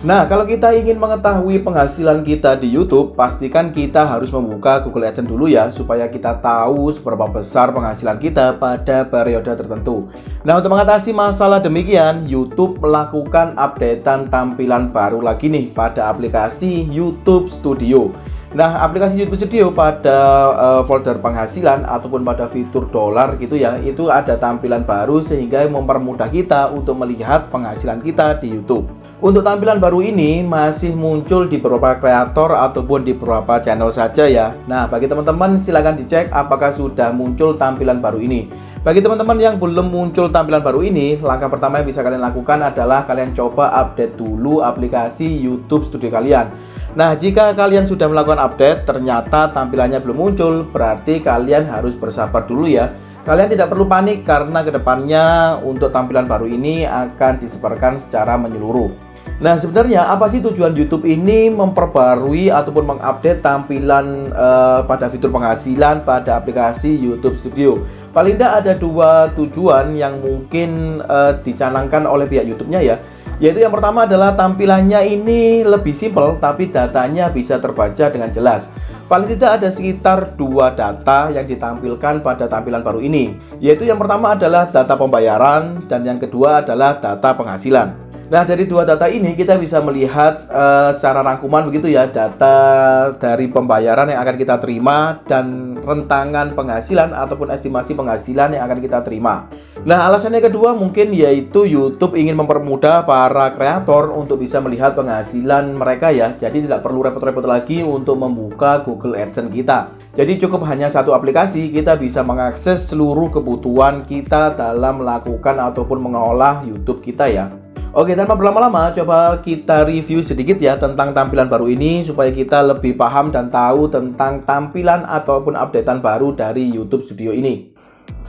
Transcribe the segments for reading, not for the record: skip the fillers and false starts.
Nah, kalau kita ingin mengetahui penghasilan kita di YouTube, pastikan kita harus membuka Google AdSense dulu ya, supaya kita tahu seberapa besar penghasilan kita pada periode tertentu. Nah, untuk mengatasi masalah demikian, YouTube melakukan updatean tampilan baru lagi nih pada aplikasi YouTube Studio. Nah, aplikasi YouTube Studio pada folder penghasilan ataupun pada fitur dolar gitu ya, itu ada tampilan baru sehingga mempermudah kita untuk melihat penghasilan kita di YouTube. Untuk tampilan baru ini masih muncul di beberapa kreator ataupun di beberapa channel saja ya. Nah, bagi teman-teman silahkan dicek apakah sudah muncul tampilan baru ini. Bagi teman-teman yang belum muncul tampilan baru ini, langkah pertama yang bisa kalian lakukan adalah kalian coba update dulu aplikasi YouTube Studio kalian. Nah, jika kalian sudah melakukan update, ternyata tampilannya belum muncul, berarti kalian harus bersabar dulu ya. Kalian tidak perlu panik karena kedepannya untuk tampilan baru ini akan disebarkan secara menyeluruh. Nah, sebenarnya apa sih tujuan YouTube ini memperbarui ataupun mengupdate tampilan pada fitur penghasilan pada aplikasi YouTube Studio? Paling tidak ada dua tujuan yang mungkin dicanangkan oleh pihak YouTube-nya ya. Yaitu yang pertama adalah tampilannya ini lebih simpel tapi datanya bisa terbaca dengan jelas. Paling tidak ada sekitar 2 data yang ditampilkan pada tampilan baru ini. Yaitu yang pertama adalah data pembayaran dan yang kedua adalah data penghasilan. Nah, dari 2 data ini kita bisa melihat secara rangkuman begitu ya, data dari pembayaran yang akan kita terima dan rentangan penghasilan ataupun estimasi penghasilan yang akan kita terima. Nah, alasannya kedua mungkin yaitu YouTube ingin mempermudah para kreator untuk bisa melihat penghasilan mereka ya. Jadi tidak perlu repot-repot lagi untuk membuka Google AdSense kita. Jadi cukup hanya satu aplikasi kita bisa mengakses seluruh kebutuhan kita dalam melakukan ataupun mengolah YouTube kita ya. Oke, tanpa berlama-lama, coba kita review sedikit ya tentang tampilan baru ini supaya kita lebih paham dan tahu tentang tampilan ataupun updatean baru dari YouTube Studio ini.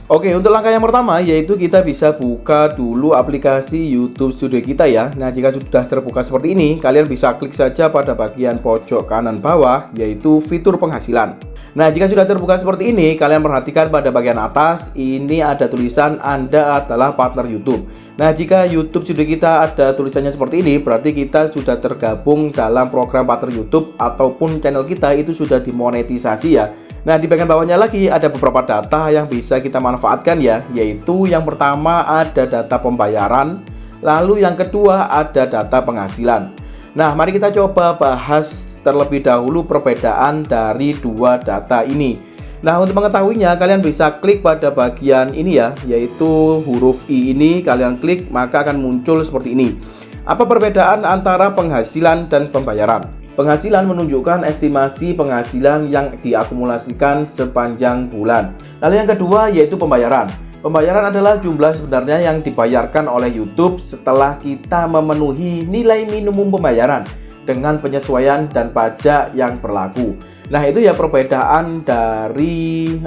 Oke, untuk langkah yang pertama yaitu kita bisa buka dulu aplikasi YouTube Studio kita ya. Nah, jika sudah terbuka seperti ini, kalian bisa klik saja pada bagian pojok kanan bawah yaitu fitur penghasilan. Nah, jika sudah terbuka seperti ini, kalian perhatikan pada bagian atas ini ada tulisan Anda adalah partner YouTube. Nah, jika YouTube Studio kita ada tulisannya seperti ini, berarti kita sudah tergabung dalam program partner YouTube ataupun channel kita itu sudah dimonetisasi ya. Nah, di bagian bawahnya lagi ada beberapa data yang bisa kita manfaatkan ya, yaitu yang pertama ada data pembayaran, lalu yang kedua ada data penghasilan. Nah, mari kita coba bahas terlebih dahulu perbedaan dari 2 data ini. Nah, untuk mengetahuinya kalian bisa klik pada bagian ini ya, yaitu huruf I ini kalian klik maka akan muncul seperti ini. Apa perbedaan antara penghasilan dan pembayaran? Penghasilan menunjukkan estimasi penghasilan yang diakumulasikan sepanjang bulan. Lalu yang kedua yaitu pembayaran. Pembayaran adalah jumlah sebenarnya yang dibayarkan oleh YouTube setelah kita memenuhi nilai minimum pembayaran dengan penyesuaian dan pajak yang berlaku. Nah, itu ya perbedaan dari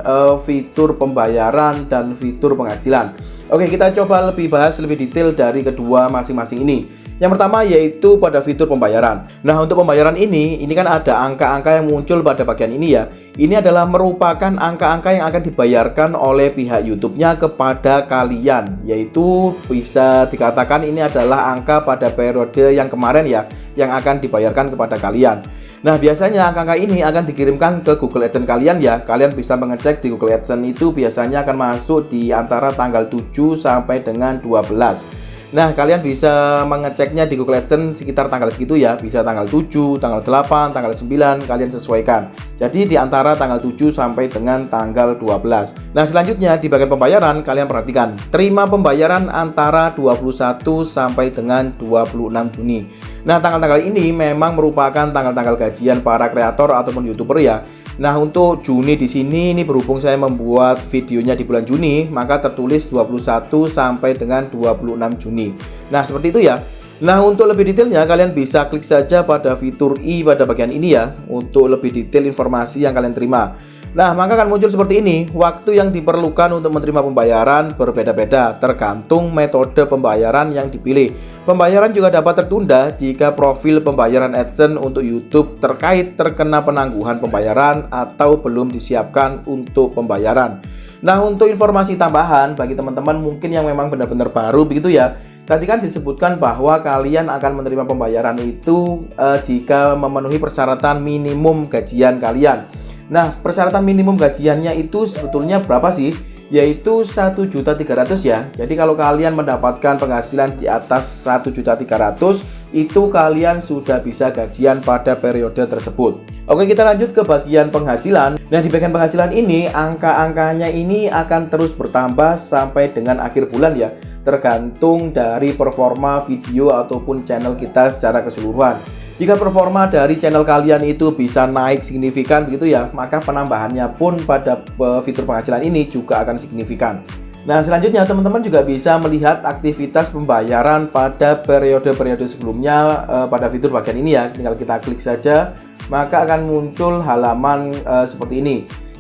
fitur pembayaran dan fitur penghasilan. Oke, kita coba bahas lebih detail dari kedua masing-masing ini. Yang pertama yaitu pada fitur pembayaran. Nah, untuk pembayaran ini kan ada angka-angka yang muncul pada bagian ini ya. Ini adalah merupakan angka-angka yang akan dibayarkan oleh pihak YouTube-nya kepada kalian. Yaitu bisa dikatakan ini adalah angka pada periode yang kemarin ya, yang akan dibayarkan kepada kalian. Nah, biasanya angka-angka ini akan dikirimkan ke Google AdSense kalian ya. Kalian bisa mengecek di Google AdSense itu biasanya akan masuk di antara tanggal 7 sampai dengan 12. Nah, kalian bisa mengeceknya di Google AdSense sekitar tanggal segitu ya. Bisa tanggal 7, tanggal 8, tanggal 9, kalian sesuaikan. Jadi di antara tanggal 7 sampai dengan tanggal 12. Nah, selanjutnya di bagian pembayaran, kalian perhatikan. Terima pembayaran antara 21 sampai dengan 26 Juni. Nah, tanggal-tanggal ini memang merupakan tanggal-tanggal gajian para kreator ataupun YouTuber ya. Nah, untuk Juni di sini ini berhubung saya membuat videonya di bulan Juni, maka tertulis 21 sampai dengan 26 Juni. Nah, seperti itu ya. Nah, untuk lebih detailnya kalian bisa klik saja pada fitur I pada bagian ini ya untuk lebih detail informasi yang kalian terima. Nah, maka akan muncul seperti ini. Waktu yang diperlukan untuk menerima pembayaran berbeda-beda tergantung metode pembayaran yang dipilih. Pembayaran juga dapat tertunda jika profil pembayaran AdSense untuk YouTube terkena penangguhan pembayaran atau belum disiapkan untuk pembayaran. Nah, untuk informasi tambahan bagi teman-teman mungkin yang memang benar-benar baru begitu ya. Tadi kan disebutkan bahwa kalian akan menerima pembayaran itu jika memenuhi persyaratan minimum gajian kalian. Nah, persyaratan minimum gajiannya itu sebetulnya berapa sih? Yaitu 1.300.000 ya. Jadi kalau kalian mendapatkan penghasilan di atas 1.300.000, itu kalian sudah bisa gajian pada periode tersebut. Oke, kita lanjut ke bagian penghasilan. Nah, di bagian penghasilan ini angka-angkanya ini akan terus bertambah sampai dengan akhir bulan ya, tergantung dari performa video ataupun channel kita secara keseluruhan. Jika performa dari channel kalian itu bisa naik signifikan begitu ya, maka penambahannya pun pada fitur penghasilan ini juga akan signifikan. Nah, selanjutnya teman-teman juga bisa melihat aktivitas pembayaran pada periode-periode sebelumnya pada fitur bagian ini ya. Tinggal kita klik saja, maka akan muncul halaman seperti ini.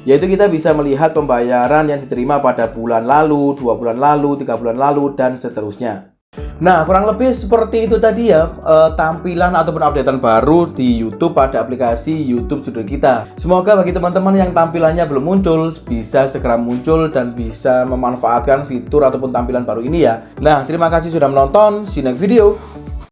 Yaitu kita bisa melihat pembayaran yang diterima pada bulan lalu, 2 bulan lalu, 3 bulan lalu, dan seterusnya. Nah, kurang lebih seperti itu tadi ya tampilan ataupun updatean baru di YouTube pada aplikasi YouTube Studio kita. Semoga bagi teman-teman yang tampilannya belum muncul bisa segera muncul dan bisa memanfaatkan fitur ataupun tampilan baru ini ya. Nah, terima kasih sudah menonton. See you next video.